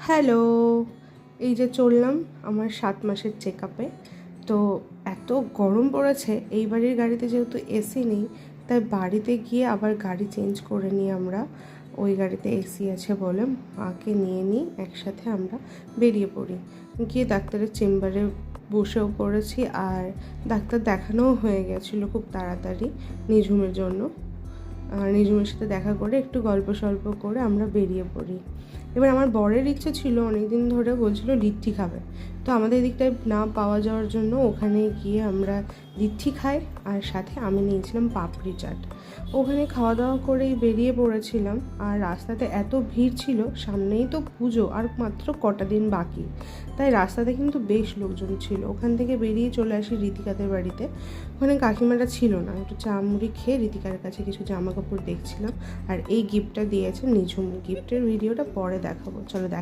Hello, এই যে চললাম আমার 7 মাসের চেকআপে। তো এত গরম পড়েছে, এই বাড়ির গাড়িতে যেহেতু এসি নেই, তাই বাড়িতে গিয়ে আবার গাড়ি চেঞ্জ করে নিই আমরা। ওই গাড়িতে এসি আছে বলে মাকে নিয়ে নিই, একসাথে আমরা বেরিয়ে পড়ি। গিয়ে ডাক্তারের চেম্বারে বসেও পড়েছি, আর ডাক্তার দেখানোও হয়ে গেছিলো খুব তাড়াতাড়ি নিঝুমের জন্য। নিজুমের সাথে দেখা করে একটু গল্প সল্প করে আমরা বেরিয়ে পড়ি। এবার আমার বরের ইচ্ছে ছিল, অনেক দিন ধরে বলছিল লিট্টি খাবে। তো আমাদের দিকটায় না পাওয়া যাওয়ার জন্য ওখানে গিয়ে আমরা লিট্টি খাই, আর সাথে আমি নিয়েছিলাম পাপড়ি চাট। ওখানে খাওয়া দাওয়া করেই বেরিয়ে পড়েছিলাম। আর রাস্তাতে এত ভিড় ছিল, সামনেই তো পুজো, আর মাত্র কটা দিন বাকি, তাই রাস্তাতে কিন্তু বেশ লোকজন ছিল। ওখান থেকে বেরিয়ে চলে আসি রীতিকাদের বাড়িতে। ওখানে কাকিমাটা ছিল না, একটু চা মুড়ি খেয়ে রীতিকার কাছে কিছু জামা কাপড় দেখছিলাম। আর এই গিফটটা দিয়েছে নিঝুম, গিফটের ভিডিওটা পরে দেখাবো, চলো দেখা।